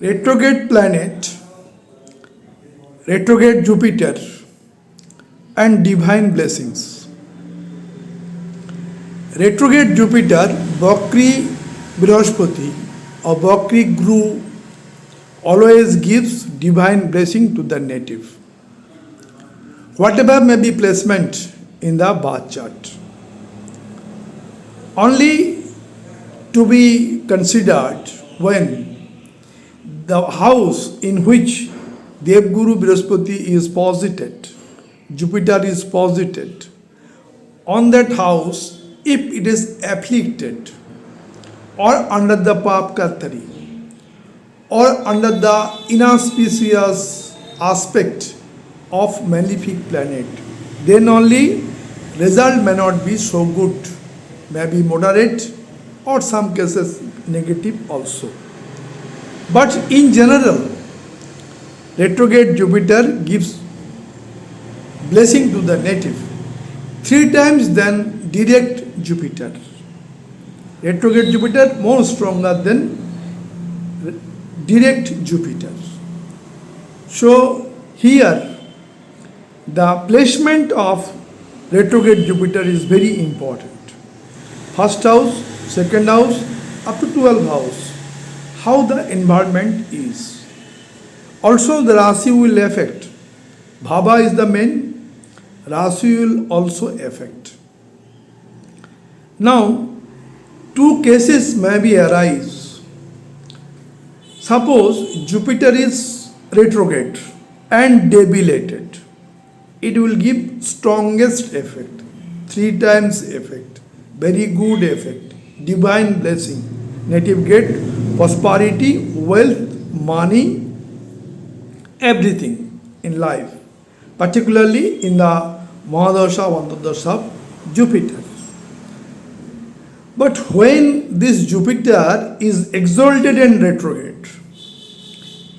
Retrograde planet, retrograde Jupiter, and divine blessings. Retrograde Jupiter, Bakri Brihaspati or Bakri Guru always gives divine blessing to the native. Whatever may be placement in the birth chart. Only to be considered when the house in which Devguru Brihaspati is posited, Jupiter is posited, on that house, if it is afflicted or under the Pap Katari or under the inauspicious aspect of malefic planet, then only result may not be so good, may be moderate or some cases negative also. But in general, retrograde Jupiter gives blessing to the native 3 times than direct Jupiter. Retrograde Jupiter more stronger than direct Jupiter. So here the placement of retrograde Jupiter is very important. First house, second house, up to 12th house. How the environment is. Also the Rashi will affect. Bhava is the main. Rashi will also affect. Now, 2 cases may be arise. Suppose Jupiter is retrograde and debilitated. It will give strongest effect, 3 times effect, very good effect, divine blessing. Native get prosperity, wealth, money, everything in life, particularly in the Mahadasha, Vantadasha of Jupiter. But when this Jupiter is exalted and retrograde,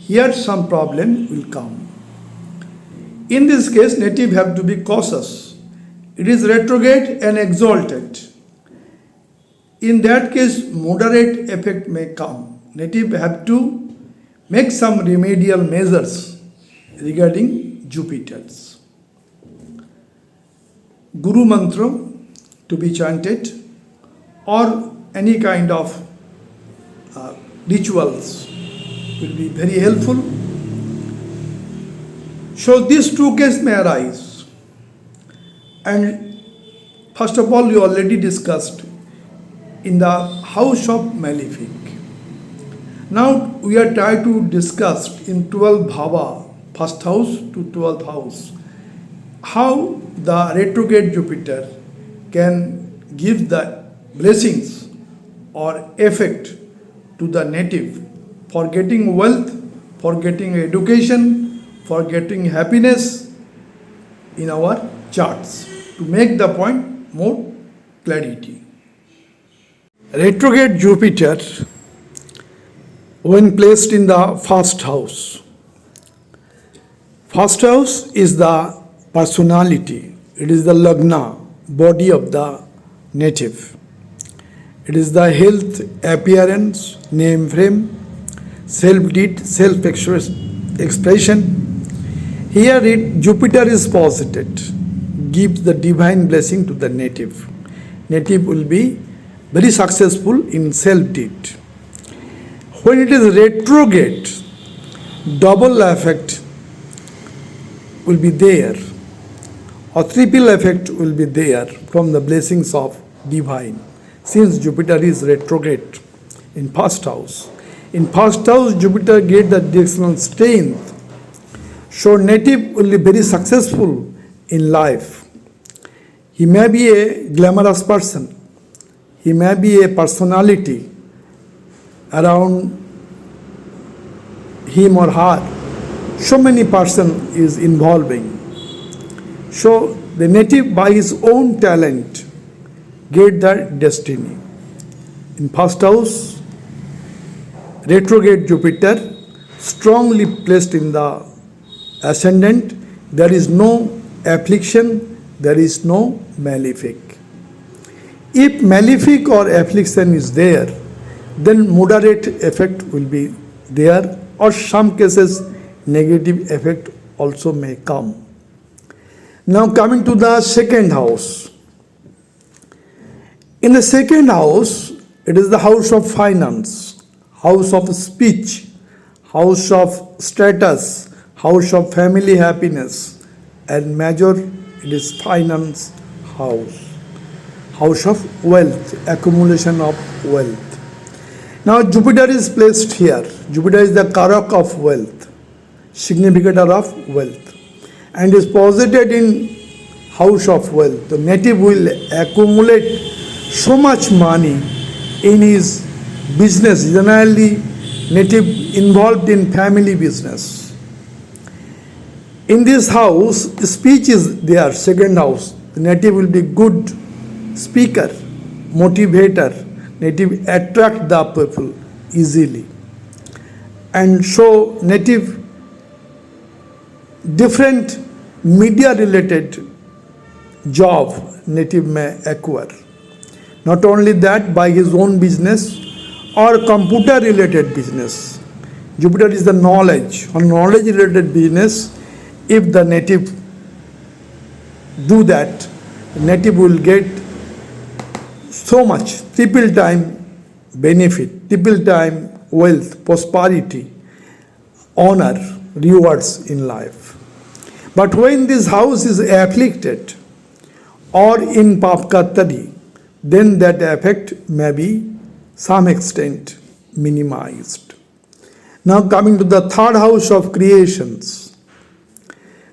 here some problem will come. In this case, native have to be cautious. It is retrograde and exalted. In that case, moderate effect may come. Native have to make some remedial measures regarding Jupiters. Guru mantra to be chanted or any kind of rituals will be very helpful. So these 2 cases may arise. And first of all, we already discussed in the house of malefic. Now we are trying to discuss in 12th bhava, first house to 12th house, how the retrograde Jupiter can give the blessings or effect to the native for getting wealth, for getting education, for getting happiness in our charts, to make the point more clarity. Retrograde Jupiter, when placed in the first house. First house is the personality. It is the lagna, body of the native. It is the health, appearance, name frame, self-deed, self-expression. Here Jupiter is posited, gives the divine blessing to the native. Native will be very successful in self-deed. When it is retrograde, double effect will be there, or triple effect will be there from the blessings of divine, since Jupiter is retrograde in first house. In first house, Jupiter get the directional strength. So native will be very successful in life. He may be a glamorous person. He may be a personality around him or her. So many person is involving. So the native by his own talent get that destiny. In first house, retrograde Jupiter strongly placed in the ascendant, there is no affliction, there is no malefic. If malefic or affliction is there, then moderate effect will be there or some cases negative effect also may come. Now coming to the second house. In the second house, it is the house of finance, house of speech, house of status, house of family happiness, and major it is finance house, house of wealth, accumulation of wealth. Now Jupiter is placed here. Jupiter is the Karak of wealth, significator of wealth, and is posited in house of wealth. The native will accumulate so much money in his business, generally native involved in family business. In this house, speech is there, second house. The native will be good speaker, motivator, native attract the people easily. And so native different media related job native may acquire. Not only that, by his own business or computer related business. Jupiter is the knowledge or knowledge related business. If the native do that, native will get so much, triple time benefit, triple time wealth, prosperity, honor, rewards in life. But when this house is afflicted or in Papkatari, then that effect may be some extent minimized. Now coming to the third house of creations.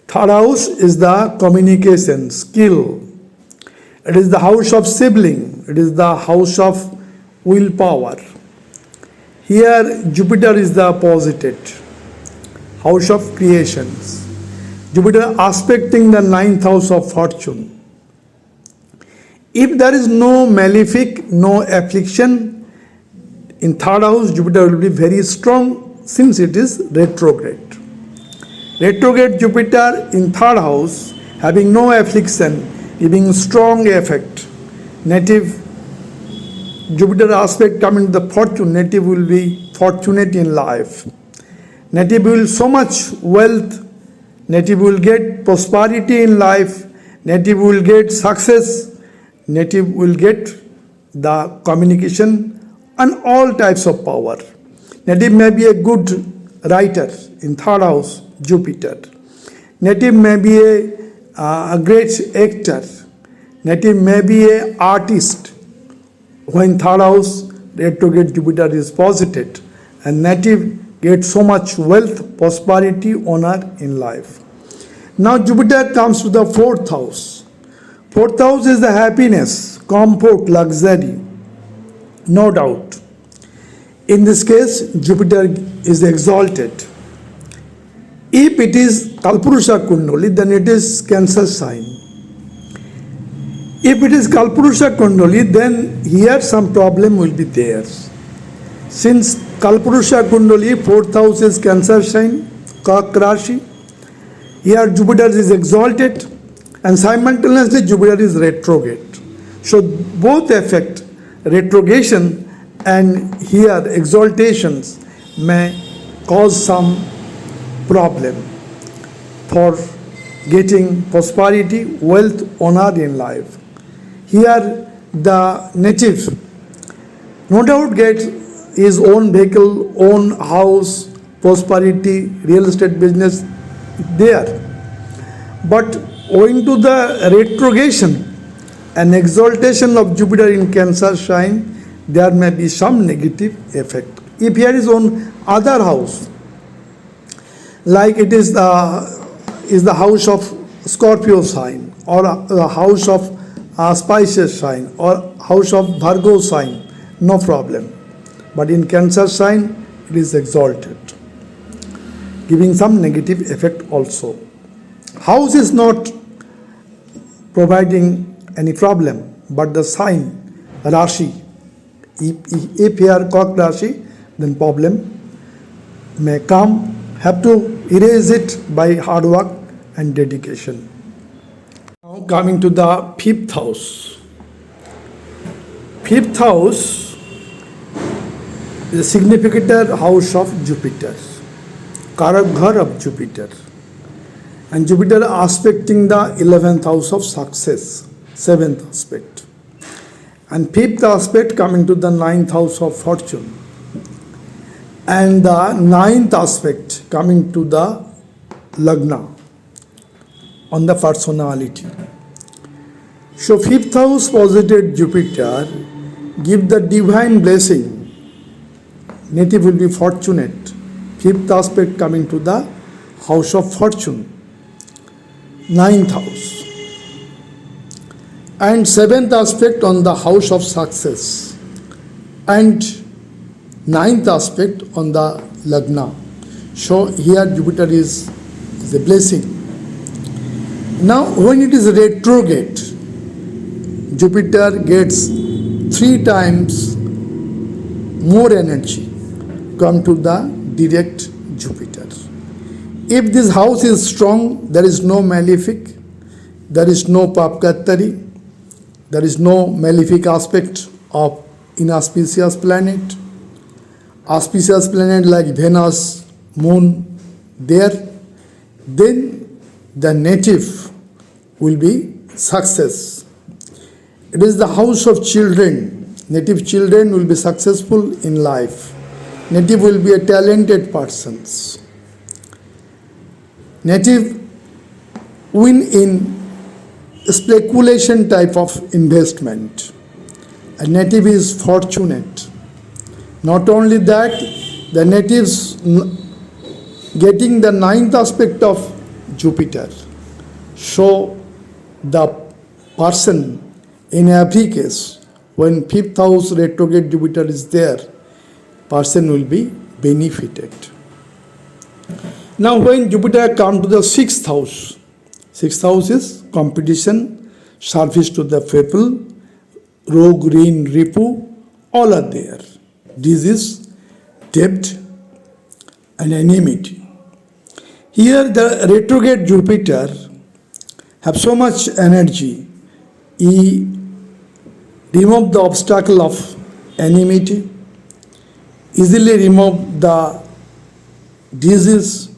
Third house is the communication, skill. It is the house of sibling. It is the house of willpower. Here Jupiter is the opposite, house of creations. Jupiter aspecting the ninth house of fortune. If there is no malefic, no affliction, in third house Jupiter will be very strong since it is retrograde. Retrograde Jupiter in third house having no affliction, giving strong effect. Native Jupiter aspect coming to the fortune, native will be fortunate in life. Native will so much wealth, native will get prosperity in life, native will get success, native will get the communication and all types of power. Native may be a good writer in third house, Jupiter. Native may be a great actor. Native may be an artist. When third house, retrograde Jupiter is posited, and native gets so much wealth, prosperity, honor in life. Now Jupiter comes to the fourth house. Fourth house is the happiness, comfort, luxury, no doubt. In this case, Jupiter is exalted. If it is Kalpurusha Kundali, then it is Cancer sign. If it is Kalpurusha Kundali, then here some problem will be there. Since Kalpurusha Kundali, fourth house is Cancer sign, Kak Rashi, here Jupiter is exalted and simultaneously Jupiter is retrograde. So both affect retrogression and here exaltations may cause some problem for getting prosperity, wealth, honor in life. Here the native no doubt gets his own vehicle, own house, prosperity, real estate business there. But owing to the retrogression and exaltation of Jupiter in Cancer sign, there may be some negative effect. If here is on other house, like it is the house of Scorpio sign or the house of Pisces sign or house of Virgo sign, no problem. But in Cancer sign, it is exalted, giving some negative effect also. House is not providing any problem, but the sign, Rashi, if here Kak Rashi, then problem may come, have to erase it by hard work and dedication. Now coming to the fifth house. Fifth house is a significator house of Jupiter. Karak Ghar of Jupiter. And Jupiter aspecting the 11th house of success, 7th aspect. And 5th aspect coming to the 9th house of fortune. And the 9th aspect coming to the Lagna, on the personality. So 5th house posited Jupiter give the divine blessing. Native will be fortunate. 5th aspect coming to the house of fortune, 9th house. And 7th aspect on the house of success. And 9th aspect on the Lagna. So here Jupiter is a blessing. Now when it is retrograde, Jupiter gets 3 times more energy come to the direct Jupiter. If this house is strong, there is no malefic, there is no papkattari, there is no malefic aspect of inauspicious planet. Auspicious planet like Venus, Moon, there, then the native will be success. It is the house of children. Native children will be successful in life. Native will be a talented person. Native win in speculation type of investment. A native is fortunate. Not only that, the natives getting the 9th aspect of Jupiter. So the person in every case, when 5th house retrograde Jupiter is there, person will be benefited. Now when Jupiter comes to the 6th house, 6th house is competition, service to the people, rogue, rin, ripu, all are there. Disease, debt and enmity. Here the retrograde Jupiter have so much energy. He remove the obstacle of enmity, easily remove the disease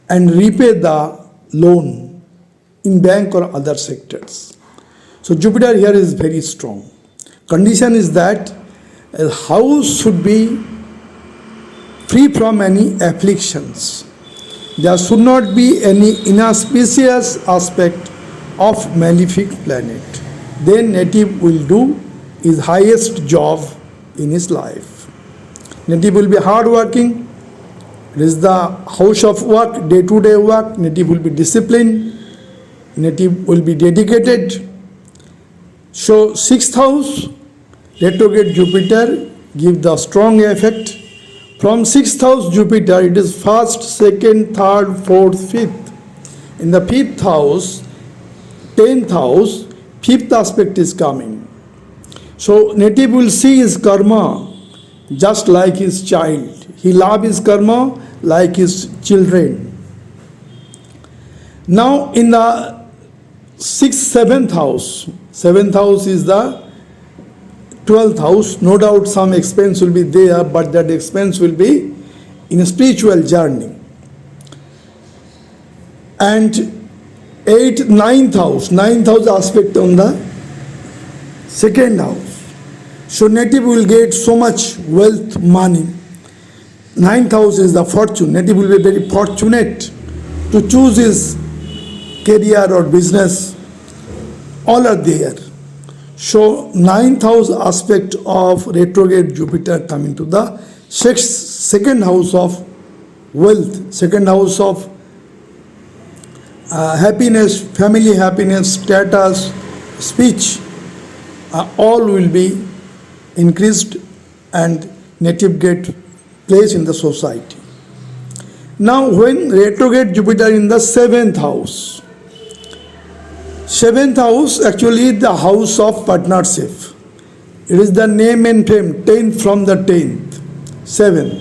and repay the loan in bank or other sectors. So Jupiter here is very strong. Condition is that a house should be free from any afflictions. There should not be any inauspicious aspect of malefic planet. Then native will do his highest job in his life. Native will be hardworking. It is the house of work, day-to-day work. Native will be disciplined. Native will be dedicated. So 6th house, retrograde Jupiter give the strong effect. From 6th house Jupiter, it is 1st, 2nd, 3rd, 4th, 5th. In the 5th house, 10th house, 5th aspect is coming. So native will see his karma just like his child. He love his karma like his children. Now in the 6th, 7th house, 7th house is the 12th house. No doubt some expense will be there, but that expense will be in a spiritual journey. And 8th, 9th house, 9th house aspect on the 2nd house. So native will get so much wealth, money. 9th house is the fortune. Native will be very fortunate to choose his career or business. All are there. So 9th house aspect of retrograde Jupiter coming to the 2nd house of wealth, 2nd house of happiness, family happiness, status, speech, all will be increased and native get place in the society. Now when retrograde Jupiter in the 7th house, 7th house actually the house of partnership. It is the name and fame, 10th from the 10th, 7th.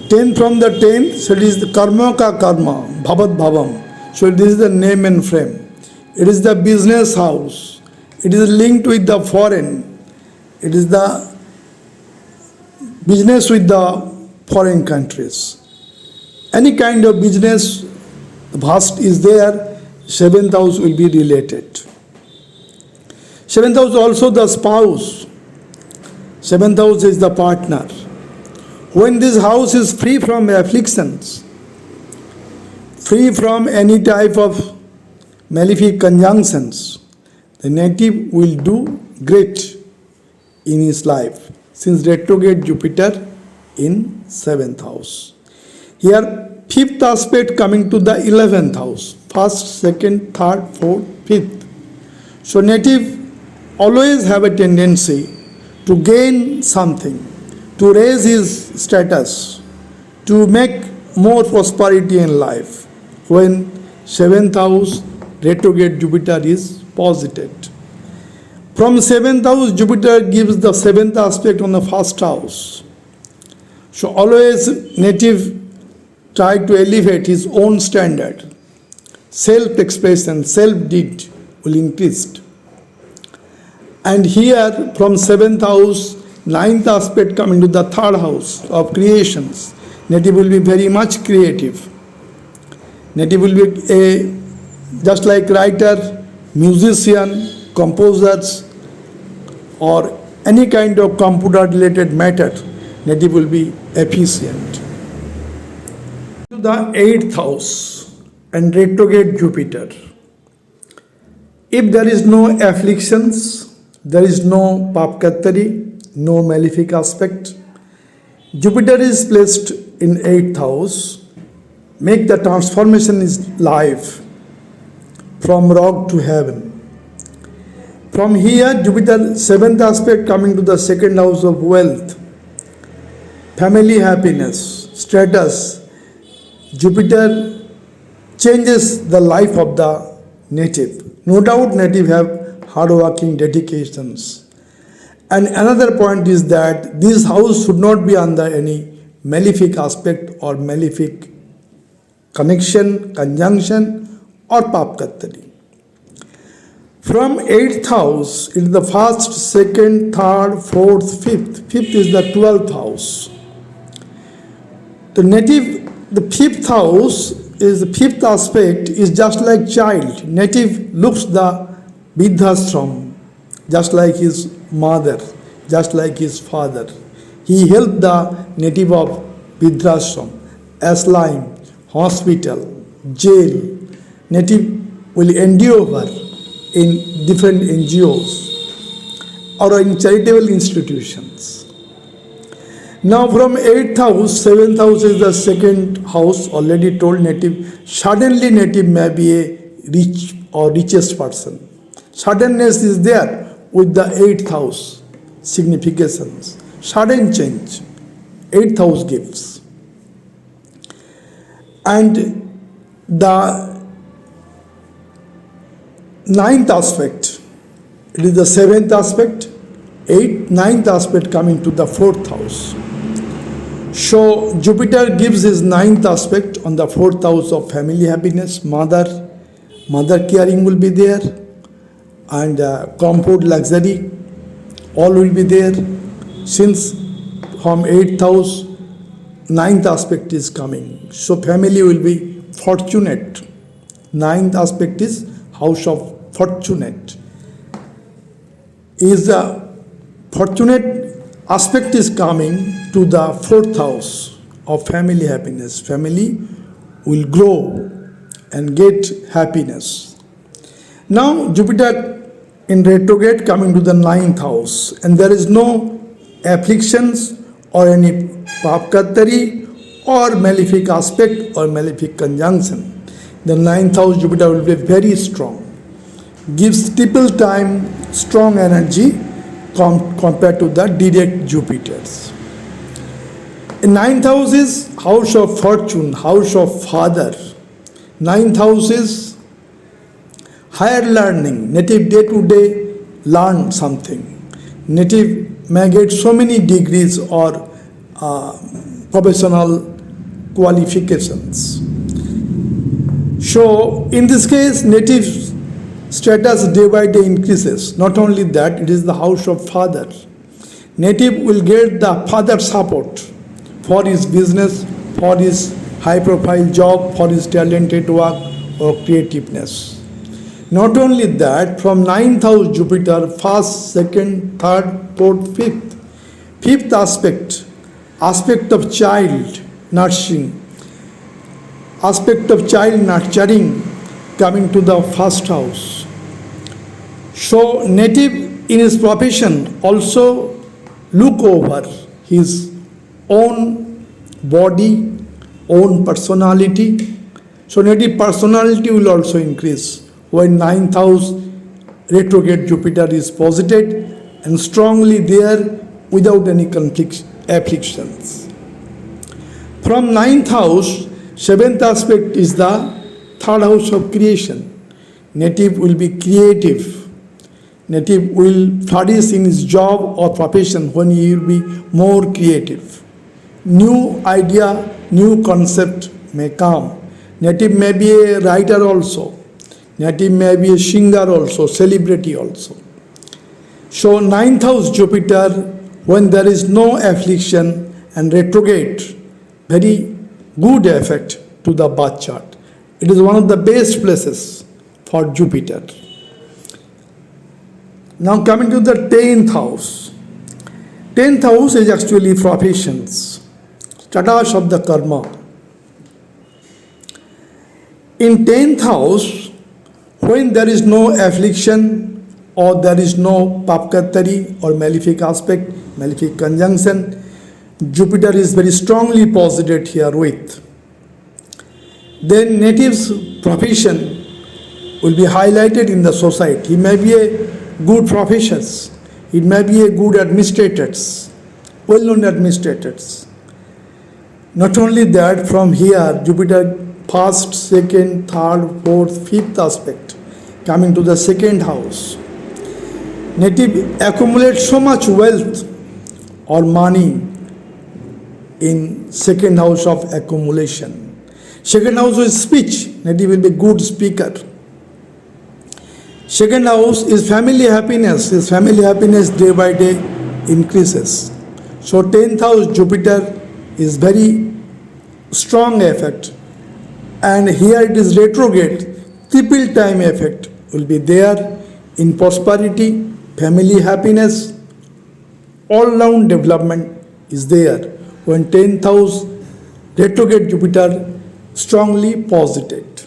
10th from the 10th, so it is the karma ka karma, bhavat bhavam. So this is the name and fame. It is the business house. It is linked with the foreign. It is the business with the foreign countries. Any kind of business, vast is there, seventh house will be related. Seventh house also the spouse. Seventh house is the partner. When this house is free from afflictions, free from any type of malefic conjunctions, the native will do great in his life, since retrograde Jupiter in 7th house. Here, 5th aspect coming to the 11th house, 1st, 2nd, 3rd, 4th, 5th. So native always have a tendency to gain something, to raise his status, to make more prosperity in life when 7th house retrograde Jupiter is posited. From 7th house, Jupiter gives the 7th aspect on the 1st house. So always native try to elevate his own standard. Self-expression, self-deed will increase. And here from 7th house, 9th aspect coming to the 3rd house of creations, native will be very much creative. Native will be just like writer, musician, composers, or any kind of computer related matter, native will be efficient. To the 8th house and retrograde Jupiter. If there is no afflictions, there is no papkattari, no malefic aspect, Jupiter is placed in 8th house, make the transformation is life from rock to heaven. From here, Jupiter 7th aspect coming to the 2nd house of wealth, family happiness, status. Jupiter changes the life of the native. No doubt native have hard-working dedications. And another point is that this house should not be under any malefic aspect or malefic connection, conjunction or papkattari. From 8th house, it is the 1st, 2nd, 3rd, 4th, 5th. 5th is the 12th house. The native, the 5th house is the 5th aspect is just like child. Native looks the Vidhashram, just like his mother, just like his father. He helped the native of Vidhashram, asylum, hospital, jail. Native will endure in different NGOs or in charitable institutions. Now from 8th house, 7th house is the 2nd house, already told native. Suddenly native may be a rich or richest person. Suddenness is there with the 8th house significations. Sudden change, 8th house gives. And the 9th aspect, it is the 7th aspect, 8th, 9th aspect coming to the 4th house. So Jupiter gives his 9th aspect on the 4th house of family happiness, mother caring will be there, and comfort, luxury, all will be there. Since from 8th house, 9th aspect is coming. So family will be fortunate. 9th aspect is house of fortunate. Is the fortunate aspect is coming to the 4th house of family happiness. Family will grow and get happiness. Now Jupiter in retrograde coming to the 9th house, and there is no afflictions or any papkattari or malefic aspect or malefic conjunction. The 9th house Jupiter will be very strong, gives triple time strong energy compared to the direct Jupiters. In 9th house is house of fortune, house of father. 9th house is higher learning. Native day to day learn something. Native may get so many degrees or professional qualifications. So in this case, native status day by day increases. Not only that, it is the house of father. Native will get the father support for his business, for his high profile job for his talented work or creativeness. Not only that, from 9th house Jupiter, first, second, third, fourth, fifth. Fifth aspect of child nursing, aspect of child nurturing coming to the first house. So native in his profession also look over his own body, own personality. So native personality will also increase when 9th house retrograde Jupiter is posited and strongly there without any conflict, afflictions. From 9th house, 7th aspect is the third house of creation. Native will be creative. Native will flourish in his job or profession when he will be more creative. New idea, new concept may come. Native may be a writer also. Native may be a singer also, celebrity also. So 9th house Jupiter, when there is no affliction and retrograde, very good effect to the birth chart. It is one of the best places for Jupiter. Now coming to the 10th house. 10th house is actually professions, status of the karma. In 10th house, when there is no affliction or there is no papkatari or malefic aspect, malefic conjunction, Jupiter is very strongly posited here with. Then native's profession will be highlighted in the society. He may be a good profession. It may be a good administrators, well-known administrators. Not only that, from here, Jupiter first, second, third, fourth, fifth aspect coming to the second house. Native accumulates so much wealth or money in second house of accumulation. Second house is speech. Native will be good speaker. Second house is family happiness. His family happiness day by day increases. So 10th house Jupiter is very strong effect. And here it is retrograde. Triple time effect will be there in prosperity, family happiness, all-round development is there when 10th house retrograde Jupiter strongly posited.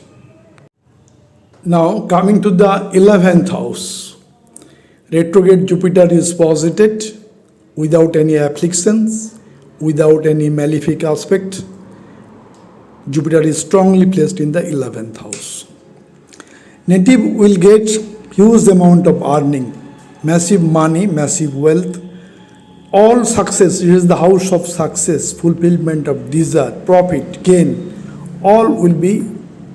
Now coming to the 11th house. Retrograde Jupiter is posited without any afflictions, without any malefic aspect. Jupiter is strongly placed in the 11th house. Native will get huge amount of earning, massive money, massive wealth, all success. It is the house of success, fulfillment of desire, profit, gain, all will be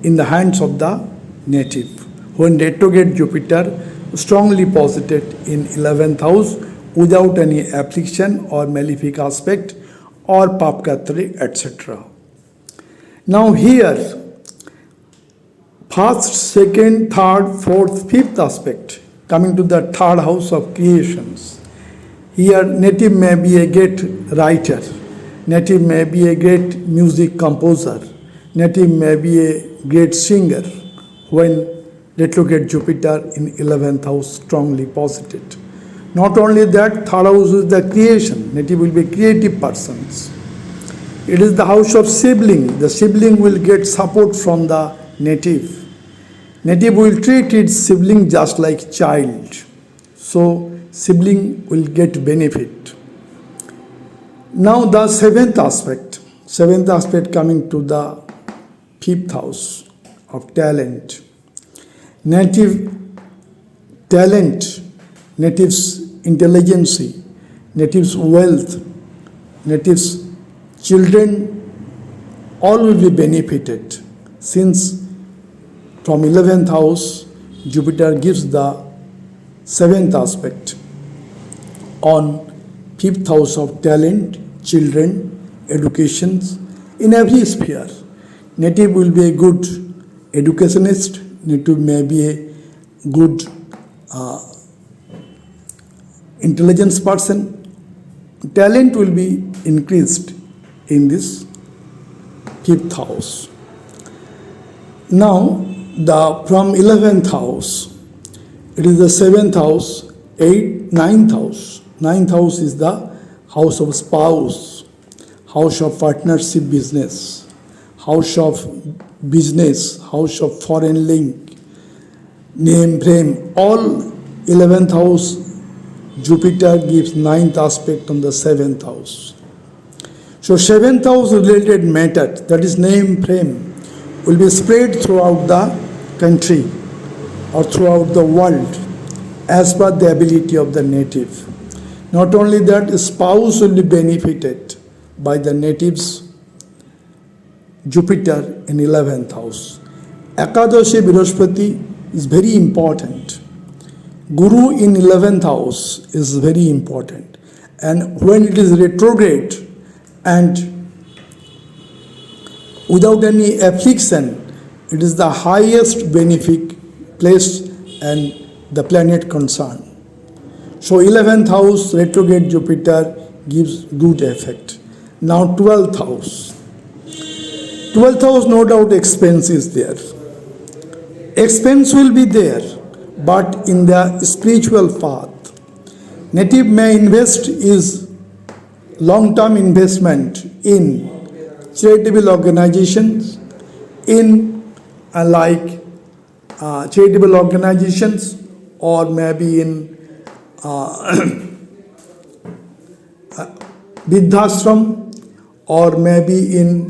in the hands of the native. When retrograde Jupiter strongly posited in 11th house without any affliction or malefic aspect or papkatri, etc. Now here, first, second, third, fourth, fifth aspect coming to the third house of creations. Here native may be a great writer, native may be a great music composer, native may be a great singer when retrograde Jupiter in 11th house strongly posited. Not only that, third house is the creation, native will be creative persons. It is the house of sibling. The sibling will get support from the native. Native will treat its sibling just like child. So sibling will get benefit. Now the seventh aspect coming to the fifth house of talent. Native talent, native's intelligence, native's wealth, native's children, all will be benefited since from 11th house Jupiter gives the 7th aspect on 5th house of talent, children, educations in every sphere. Native will be a good educationist, native may be a good intelligence person. Talent will be increased in this fifth house. Now, from 11th house, it is the seventh house, ninth house. Ninth house is the house of spouse, house of partnership business, house of business, house of foreign link, name, frame, all 11th house. Jupiter gives ninth aspect on the seventh house. So seventh house related matter, that is name, frame, will be spread throughout the country or throughout the world as per the ability of the native. Not only that, spouse will be benefited by the native's Jupiter in 11th house. Ekadashi Brihaspati is very important. Guru in 11th house is very important. And when it is retrograde and without any affliction, it is the highest benefic place and the planet concerned. So 11th house retrograde Jupiter gives good effect. Now 12th house. 12th house, no doubt expense is there. Expense will be there, but in the spiritual path. Native may invest is long-term investment in charitable organizations, in charitable organizations, or maybe in Vidhashram, or maybe in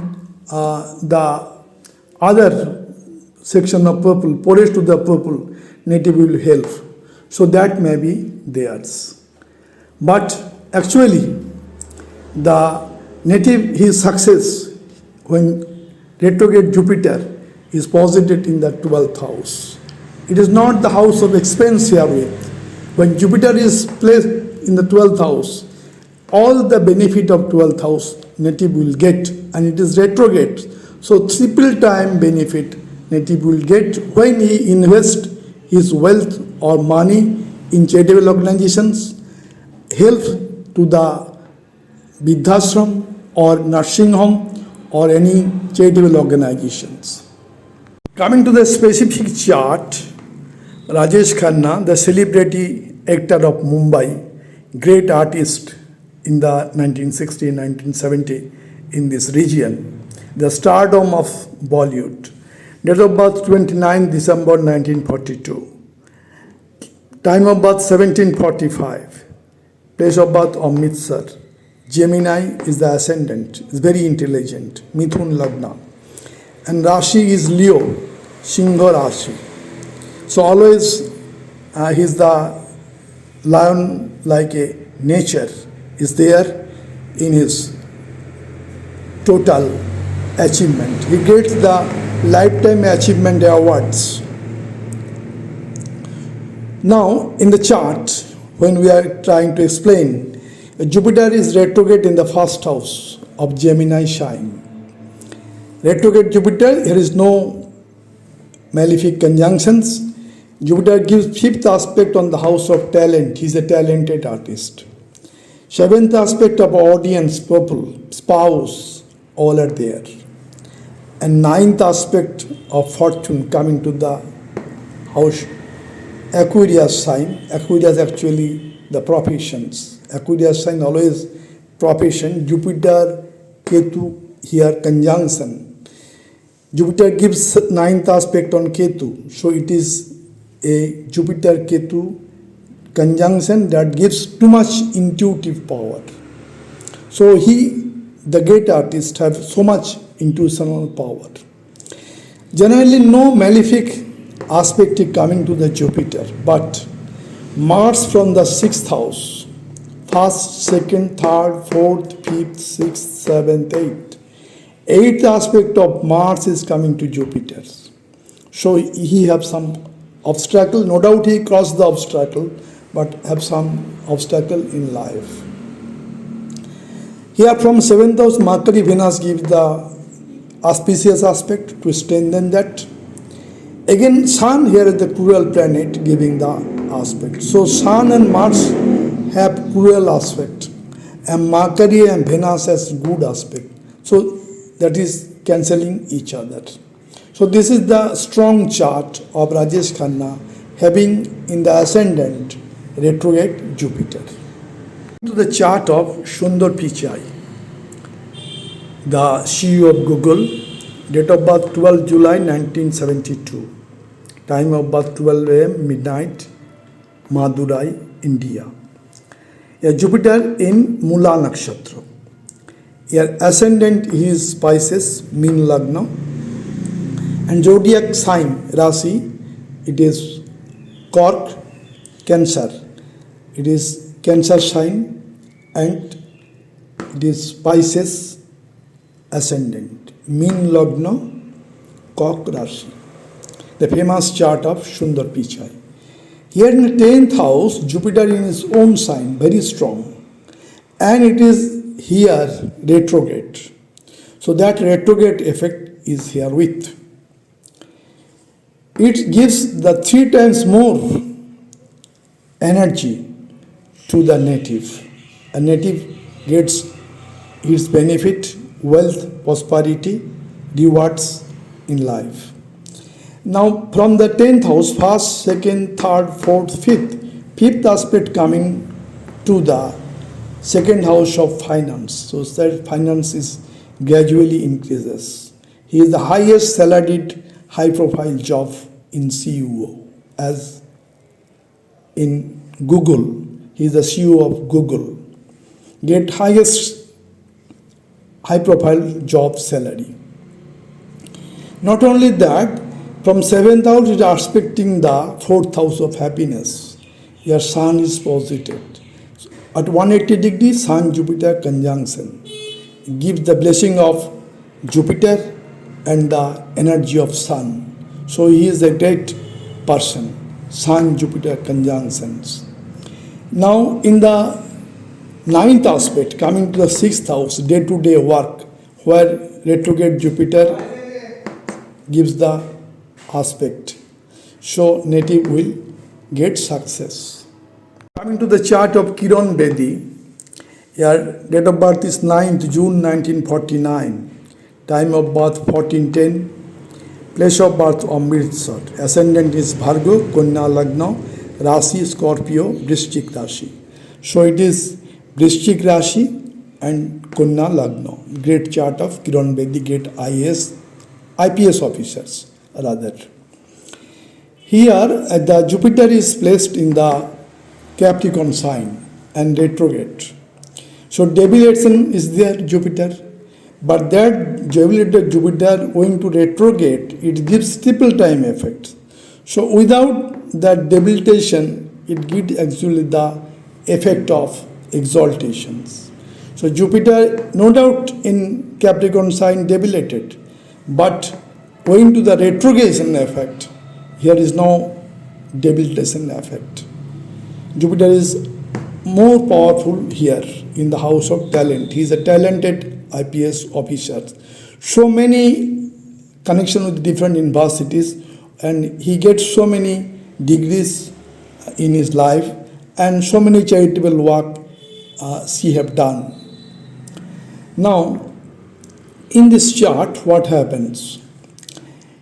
the other section of purple, poorest to the purple, native will help. So that may be theirs. But actually, the native, his success when retrograde Jupiter is posited in the 12th house. It is not the house of expense herewith. When Jupiter is placed in the 12th house, all the benefit of 12th house native will get, and it is retrograde. So triple time benefit native will get when he invests his wealth or money in charitable organizations, help to the Vidhashram or nursing home or any charitable organizations. Coming to the specific chart, Rajesh Khanna, the celebrity actor of Mumbai, great artist in the 1960-1970 in this region, the stardom of Bollywood. Date of birth 29 December 1942. Time of birth 1745. Place of birth Amritsar. Gemini is the ascendant, is very intelligent, Mithun Lagna. And Rashi is Leo, Singha Rashi. So always he is the lion like a nature is there in his total achievement. He gets the lifetime achievement awards. Now in the chart, when we are trying to explain, Jupiter is retrograde in the first house of Gemini sign. Retrograde Jupiter, there is no malefic conjunctions. Jupiter gives fifth aspect on the house of talent. He is a talented artist. Seventh aspect of audience, purple, spouse, all are there. And ninth aspect of fortune coming to the house Aquarius sign. Aquarius actually the professions. Aquarius sign always profession. Jupiter, Ketu here conjunction. Jupiter gives ninth aspect on Ketu. So it is a Jupiter-Ketu conjunction that gives too much intuitive power. So the great artist, have so much intuitional power. Generally, no malefic aspect is coming to the Jupiter, but Mars from the 6th house, 1st, 2nd, 3rd, 4th, 5th, 6th, 7th, 8th. 8th aspect of Mars is coming to Jupiter. So he have some obstacle, no doubt he crossed the obstacle, but have some obstacle in life. Here from 7th house, Mercury, Venus gives the auspicious aspect to strengthen that. Again, Sun here is the cruel planet giving the aspect. So Sun and Mars have cruel aspect, and Mercury and Venus has good aspect. So that is cancelling each other. So this is the strong chart of Rajesh Khanna having in the ascendant retrograde Jupiter. To the chart of Sundar Pichai, the CEO of Google, date of birth 12 July 1972, time of birth 12 am midnight, Madurai, India. A Jupiter in Mula Nakshatra. Your ascendant is Pisces, mean Lagna, and zodiac sign Rashi, it is Cork, Cancer. It is Cancer sign and it is Pisces ascendant, mean Lagna, Cork Rashi. The famous chart of Sundar Pichai. Here in the 10th house, Jupiter in his own sign, very strong, and it is here retrograde. So that retrograde effect is here with. It gives the 3 times more energy to the native. A native gets its benefit, wealth, prosperity, rewards in life. Now from the 10th house, 1st, 2nd, 3rd, 4th, 5th aspect coming to the 2nd house of finance. So that finance is gradually increases. He is the highest salaried high profile job in CEO, as in Google. He is the CEO of Google. Get highest high profile job salary. Not only that, from 7th house it is aspecting the 4th house of happiness. Your sun is positive. At 180 degrees, Sun Jupiter conjunction gives the blessing of Jupiter and the energy of Sun. So he is a great person. Sun Jupiter conjunctions. Now in the 9th aspect, coming to the 6th house, day-to-day work, where retrograde Jupiter gives the aspect. So native will get success. Coming to the chart of Kiran Bedi, your date of birth is 9th June 1949, time of birth 1410, place of birth Amritsar, ascendant is Bhargo, Khanna Lagna, Rashi Scorpio, Vrishchik Rashi. So it is Vrishchik Rashi and Khanna Lagna. Great chart of Kiran Bedi, great IPS officers rather. Here the Jupiter is placed in the Capricorn sign and retrograde. So debilation is there Jupiter, but that debilitated Jupiter going to retrograde, it gives triple time effect. So without that debilitation, it gives actually the effect of exaltations. So Jupiter, no doubt in Capricorn sign debilitated, but going to the retrogression effect, here is no debilitation effect. Jupiter is more powerful here in the house of talent. He is a talented IPS officer. So many connection with different universities, and he gets so many degrees in his life, and so many charitable work she have done. Now, in this chart, what happens?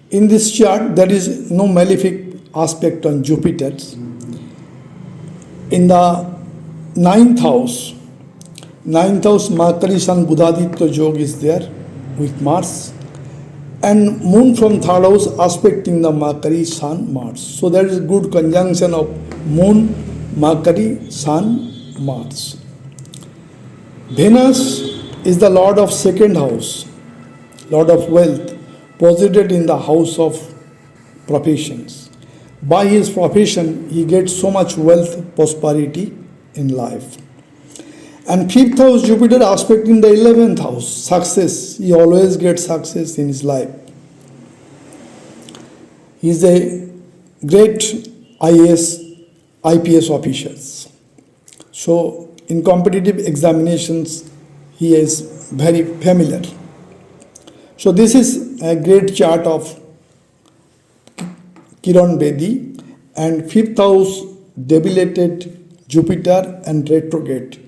In this chart, there is no malefic aspect on Jupiter. In the 9th house, Mercury Sun Budhaditya Yoga is there with Mars, and Moon from 3rd house aspecting the Mercury Sun Mars. So there is good conjunction of Moon, Mercury, Sun, Mars. Venus is the Lord of 2nd house, Lord of wealth, posited in the house of professions. By his profession, he gets so much wealth, prosperity in life. And 5th house Jupiter aspecting the 11th house, success. He always gets success in his life. He is a great IPS officer. So in competitive examinations, he is very familiar. So this is a great chart of Kiran Bedi, and 5th house debilitated Jupiter and retrograde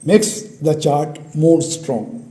makes the chart more strong.